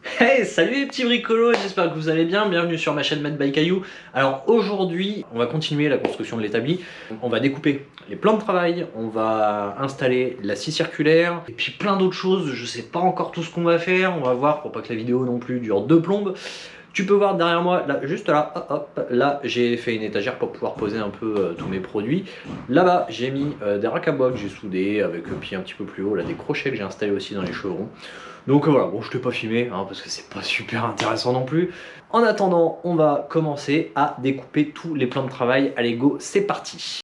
Hey, salut les petits bricolos, j'espère que vous allez bien, bienvenue sur ma chaîne Made by Caillou. Alors aujourd'hui, on va continuer la construction de l'établi. On va découper les plans de travail, on va installer la scie circulaire, et puis plein d'autres choses, je sais pas encore tout ce qu'on va faire, on va voir pour pas que la vidéo non plus dure deux plombes. Tu peux voir derrière moi, là, juste là, hop, hop, là j'ai fait une étagère pour pouvoir poser un peu tous mes produits. Là-bas j'ai mis des racks à bois que j'ai soudés avec le pied un petit peu plus haut, là des crochets que j'ai installés aussi dans les chevrons. Donc voilà, bon je t'ai pas filmé hein, parce que c'est pas super intéressant non plus. En attendant, on va commencer à découper tous les plans de travail. Allez go, c'est parti.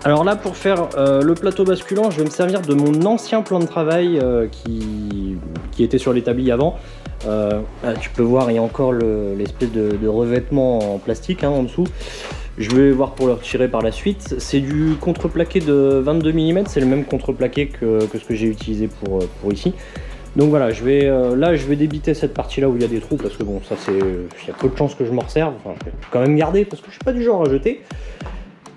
Alors là pour faire le plateau basculant, je vais me servir de mon ancien plan de travail qui était sur l'établi avant. Là, tu peux voir, il y a encore l'espèce de revêtement en plastique hein, en dessous. Je vais voir pour le retirer par la suite. C'est du contreplaqué de 22 mm, c'est le même contreplaqué que ce que j'ai utilisé pour ici. Donc voilà, là je vais débiter cette partie là où il y a des trous parce que bon ça c'est, il y a peu de chances que je m'en resserve. Enfin, je vais quand même garder parce que je suis pas du genre à jeter.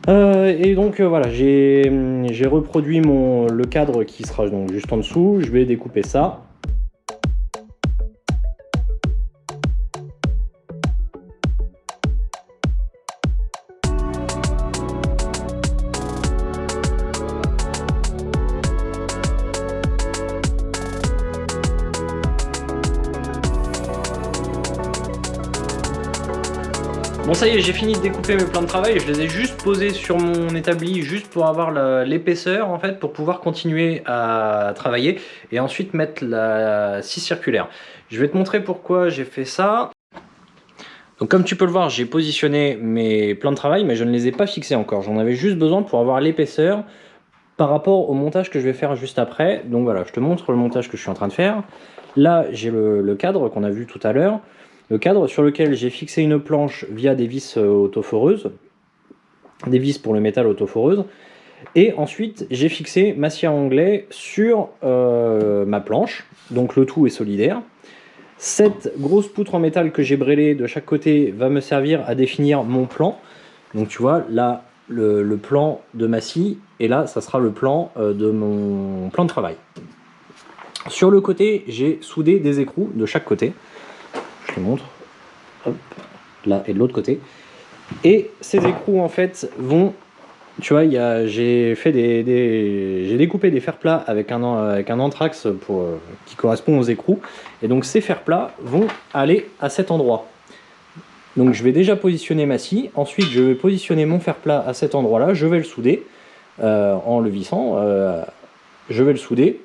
Et donc voilà, j'ai reproduit le cadre qui sera donc juste en dessous. Je vais découper ça. Bon ça y est, j'ai fini de découper mes plans de travail, je les ai juste posés sur mon établi juste pour avoir l'épaisseur en fait, pour pouvoir continuer à travailler et ensuite mettre la scie circulaire. Je vais te montrer pourquoi j'ai fait ça. Donc comme tu peux le voir, j'ai positionné mes plans de travail mais je ne les ai pas fixés encore. J'en avais juste besoin pour avoir l'épaisseur par rapport au montage que je vais faire juste après. Donc voilà, je te montre le montage que je suis en train de faire. Là j'ai le cadre qu'on a vu tout à l'heure. Le cadre sur lequel j'ai fixé une planche via des vis autoforeuses, des vis pour le métal autoforeuse, et ensuite j'ai fixé ma scie à onglet sur ma planche, donc le tout est solidaire. Cette grosse poutre en métal que j'ai brêlée de chaque côté va me servir à définir mon plan. Donc tu vois, là le plan de ma scie, et là ça sera le plan de mon plan de travail. Sur le côté, j'ai soudé des écrous de chaque côté. Je te montre, hop, là et de l'autre côté. Et ces écrous en fait vont, tu vois, j'ai découpé des fers plats avec un anthrax qui correspond aux écrous. Et donc ces fers plats vont aller à cet endroit. Donc je vais déjà positionner ma scie. Ensuite je vais positionner mon fer plat à cet endroit là. Je vais le souder en le vissant. Je vais le souder.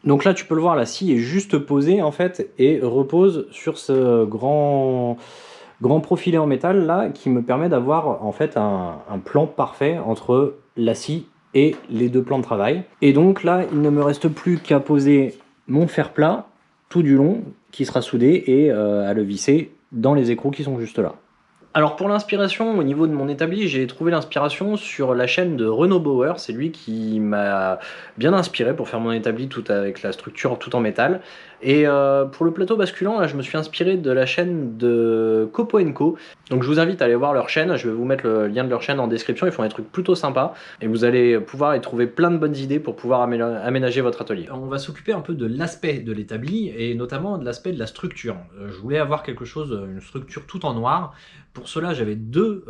Donc là tu peux le voir, la scie est juste posée en fait et repose sur ce grand profilé en métal là qui me permet d'avoir en fait un plan parfait entre la scie et les deux plans de travail. Et donc là il ne me reste plus qu'à poser mon fer plat tout du long qui sera soudé et à le visser dans les écrous qui sont juste là. Alors pour l'inspiration, au niveau de mon établi, j'ai trouvé l'inspiration sur la chaîne de Renaud Bauer. C'est lui qui m'a bien inspiré pour faire mon établi tout avec la structure tout en métal. Et pour le plateau basculant, là, je me suis inspiré de la chaîne de Copo Co. Donc je vous invite à aller voir leur chaîne. Je vais vous mettre le lien de leur chaîne en description. Ils font des trucs plutôt sympas. Et vous allez pouvoir y trouver plein de bonnes idées pour pouvoir aménager votre atelier. On va s'occuper un peu de l'aspect de l'établi et notamment de l'aspect de la structure. Je voulais avoir quelque chose, une structure tout en noir. Pour cela, j'avais deux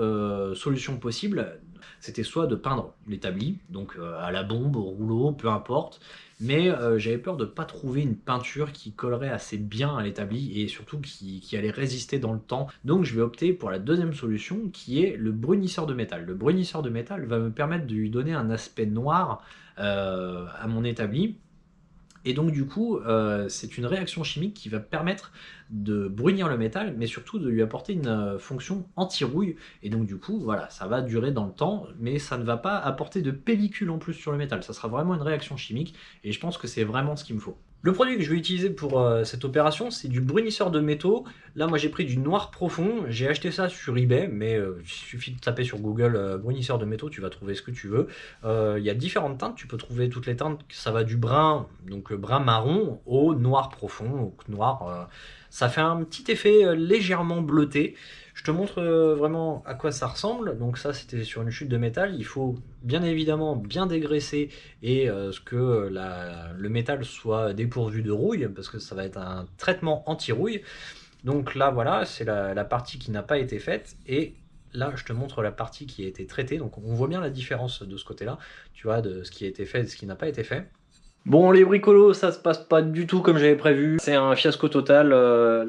solutions possibles. C'était soit de peindre l'établi, donc à la bombe, au rouleau, peu importe, mais j'avais peur de ne pas trouver une peinture qui collerait assez bien à l'établi et surtout qui allait résister dans le temps. Donc je vais opter pour la deuxième solution qui est le brunisseur de métal. Le brunisseur de métal va me permettre de lui donner un aspect noir à mon établi. Et donc du coup, c'est une réaction chimique qui va permettre de brunir le métal, mais surtout de lui apporter une fonction anti-rouille. Et donc du coup, voilà, ça va durer dans le temps, mais ça ne va pas apporter de pellicule en plus sur le métal. Ça sera vraiment une réaction chimique, et je pense que c'est vraiment ce qu'il me faut. Le produit que je vais utiliser pour cette opération, c'est du brunisseur de métaux. Là, moi, j'ai pris du noir profond. J'ai acheté ça sur eBay, mais il suffit de taper sur Google brunisseur de métaux, tu vas trouver ce que tu veux. Il y a différentes teintes, tu peux trouver toutes les teintes. Ça va du brun, donc brun marron, au noir profond, au noir. Ça fait un petit effet légèrement bleuté. Je te montre vraiment à quoi ça ressemble. Donc ça, c'était sur une chute de métal. Il faut bien évidemment bien dégraisser et que le métal soit dépourvu de rouille, parce que ça va être un traitement anti-rouille. Donc là, voilà, c'est la partie qui n'a pas été faite. Et là, je te montre la partie qui a été traitée. Donc on voit bien la différence de ce côté-là, tu vois, de ce qui a été fait et de ce qui n'a pas été fait. Bon, les bricolos, ça se passe pas du tout comme j'avais prévu. C'est un fiasco total,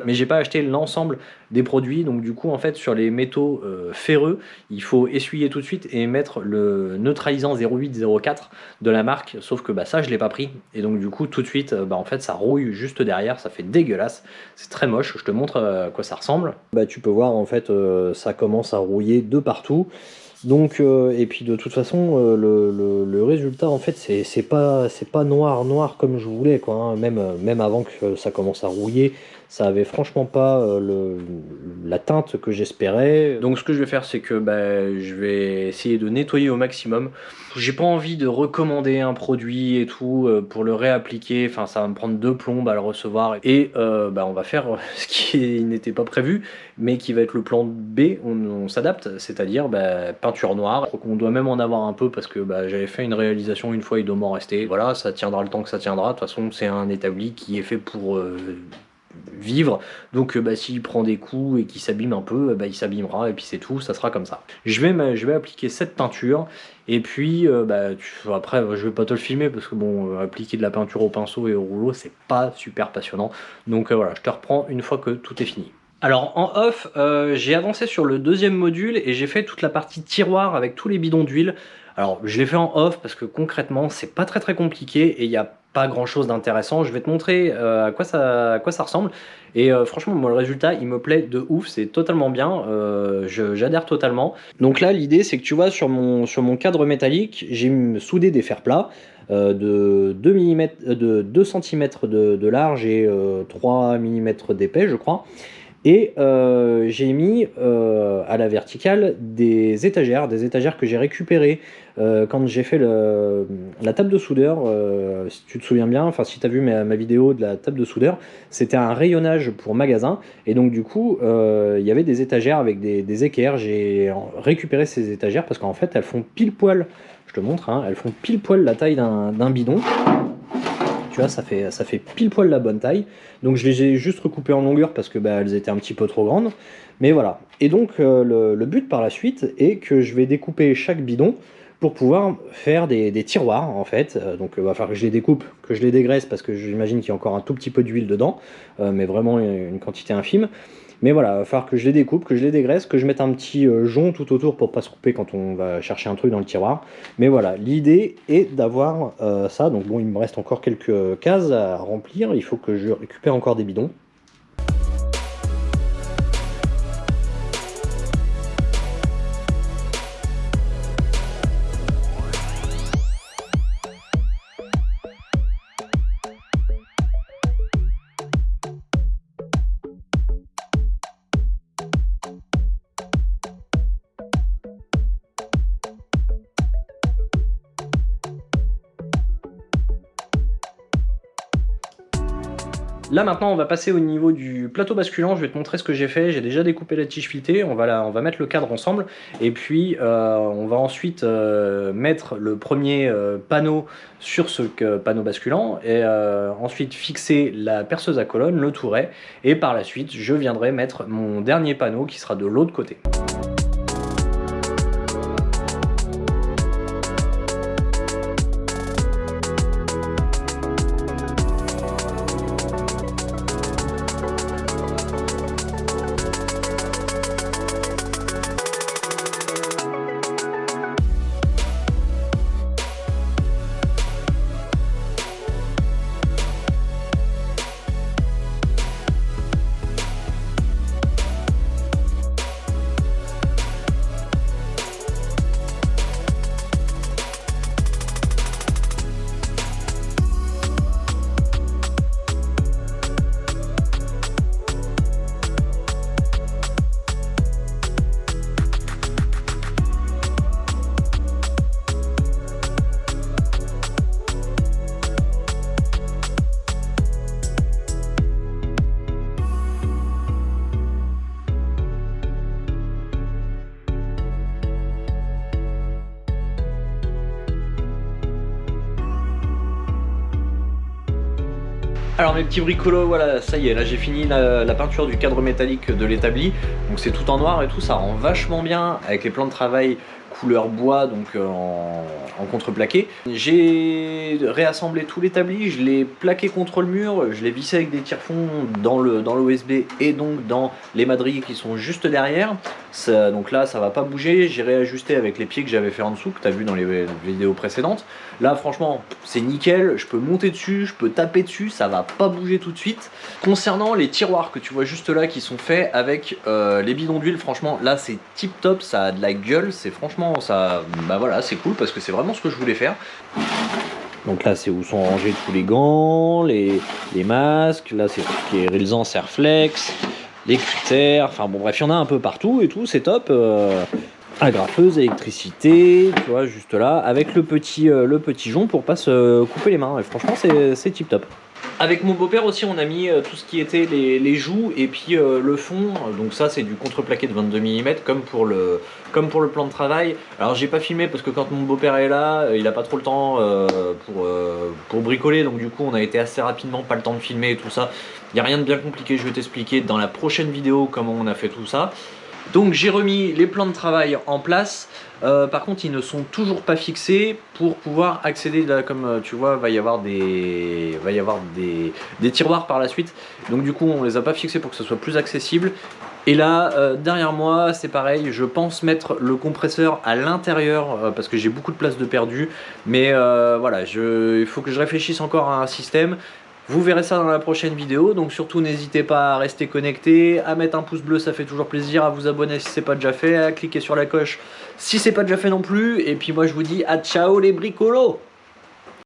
mais j'ai pas acheté l'ensemble des produits. Donc du coup, en fait, sur les métaux ferreux, il faut essuyer tout de suite et mettre le neutralisant 0804 de la marque. Sauf que bah, ça, je l'ai pas pris. Et donc du coup, tout de suite, bah, en fait, ça rouille juste derrière. Ça fait dégueulasse. C'est très moche. Je te montre à quoi ça ressemble. Bah, tu peux voir, en fait, ça commence à rouiller de partout. Donc, et puis de toute façon, le résultat, en fait, c'est pas noir comme je voulais, quoi, hein. Même avant que ça commence à rouiller, ça avait franchement pas la teinte que j'espérais. Donc, ce que je vais faire, c'est que bah, je vais essayer de nettoyer au maximum. J'ai pas envie de recommander un produit et tout pour le réappliquer. Enfin, ça va me prendre 2 plombes à le recevoir. Et bah, on va faire ce qui n'était pas prévu, mais qui va être le plan B. On s'adapte, c'est-à-dire bah, peinture noire. On doit même en avoir un peu parce que bah, j'avais fait une réalisation une fois, il doit m'en rester. Voilà, ça tiendra le temps que ça tiendra. De toute façon, c'est un établi qui est fait pour vivre, donc bah, s'il prend des coups et qu'il s'abîme un peu, bah, il s'abîmera et puis c'est tout, ça sera comme ça. Je vais appliquer cette peinture et puis bah, après je vais pas te le filmer parce que bon, appliquer de la peinture au pinceau et au rouleau c'est pas super passionnant, donc voilà, je te reprends une fois que tout est fini. Alors en off, j'ai avancé sur le deuxième module et j'ai fait toute la partie tiroir avec tous les bidons d'huile. Alors je l'ai fait en off parce que concrètement c'est pas très compliqué et il y a pas grand chose d'intéressant. Je vais te montrer à quoi ça ressemble. Et franchement, moi, le résultat, il me plaît de ouf. C'est totalement bien. J'adhère totalement. Donc là, l'idée, c'est que tu vois, sur mon cadre métallique, j'ai soudé des fers plats de 2 mm, de 2 cm de large et 3 mm d'épais, je crois. Et j'ai mis à la verticale des étagères que j'ai récupérées quand j'ai fait la table de soudeur. Si tu te souviens bien, enfin si tu as vu ma vidéo de la table de soudeur, c'était un rayonnage pour magasin. Et donc du coup, il y avait des étagères avec des équerres. J'ai récupéré ces étagères parce qu'en fait, elles font pile poil, je te montre, hein, elles font pile poil la taille d'un bidon. Tu vois, ça fait pile poil la bonne taille. Donc je les ai juste recoupées en longueur parce que bah, elles étaient un petit peu trop grandes. Mais voilà. Et donc le but par la suite est que je vais découper chaque bidon pour pouvoir faire des tiroirs en fait. Donc il va falloir que je les découpe, que je les dégraisse parce que j'imagine qu'il y a encore un tout petit peu d'huile dedans. Mais vraiment une quantité infime. Mais voilà, il va falloir que je les découpe, que je les dégraisse, que je mette un petit jonc tout autour pour pas se couper quand on va chercher un truc dans le tiroir. Mais voilà, l'idée est d'avoir ça. Donc bon, il me reste encore quelques cases à remplir. Il faut que je récupère encore des bidons. Là maintenant on va passer au niveau du plateau basculant, je vais te montrer ce que j'ai fait, j'ai déjà découpé la tige filetée, on va mettre le cadre ensemble et puis on va ensuite mettre le premier panneau sur ce panneau basculant et ensuite fixer la perceuse à colonne, le touret et par la suite je viendrai mettre mon dernier panneau qui sera de l'autre côté. Alors mes petits bricolos, voilà, ça y est, là j'ai fini la peinture du cadre métallique de l'établi. Donc c'est tout en noir et tout, ça rend vachement bien avec les plans de travail couleur bois, donc en contreplaqué. J'ai réassemblé tout l'établi, je l'ai plaqué contre le mur, je l'ai vissé avec des tire-fonds dans l'OSB et donc dans les madrilles qui sont juste derrière. Ça, donc là ça va pas bouger, j'ai réajusté avec les pieds que j'avais fait en dessous, que tu as vu dans les vidéos précédentes. Là franchement c'est nickel, je peux monter dessus, je peux taper dessus, ça va pas bouger tout de suite. Concernant les tiroirs que tu vois juste là qui sont faits avec les bidons d'huile, franchement là c'est tip top, ça a de la gueule, c'est franchement ça, bah voilà, c'est cool parce que c'est vraiment ce que je voulais faire. Donc là c'est où sont rangés tous les gants, les masques, là c'est tout ce qui est Rilsan, Serflex, les cutters, enfin bon bref il y en a un peu partout et tout, c'est top. Agrafeuse, électricité, tu vois, juste là, avec le petit jonc pour pas se couper les mains. Et franchement, c'est tip top. Avec mon beau-père aussi, on a mis tout ce qui était les joues et puis le fond. Donc ça, c'est du contreplaqué de 22 mm, comme pour le plan de travail. Alors, j'ai pas filmé parce que quand mon beau-père est là, il a pas trop le temps pour bricoler. Donc du coup, on a été assez rapidement, pas le temps de filmer et tout ça. Il n'y a rien de bien compliqué, je vais t'expliquer dans la prochaine vidéo comment on a fait tout ça. Donc j'ai remis les plans de travail en place, par contre ils ne sont toujours pas fixés pour pouvoir accéder, là, comme tu vois, va y avoir des tiroirs par la suite, donc du coup on les a pas fixés pour que ce soit plus accessible. Et là derrière moi c'est pareil, je pense mettre le compresseur à l'intérieur parce que j'ai beaucoup de place de perdu, mais voilà, il faut que je réfléchisse encore à un système. Vous verrez ça dans la prochaine vidéo, donc surtout n'hésitez pas à rester connecté, à mettre un pouce bleu, ça fait toujours plaisir, à vous abonner si c'est pas déjà fait, à cliquer sur la cloche si c'est pas déjà fait non plus, et puis moi je vous dis à ciao les bricolos!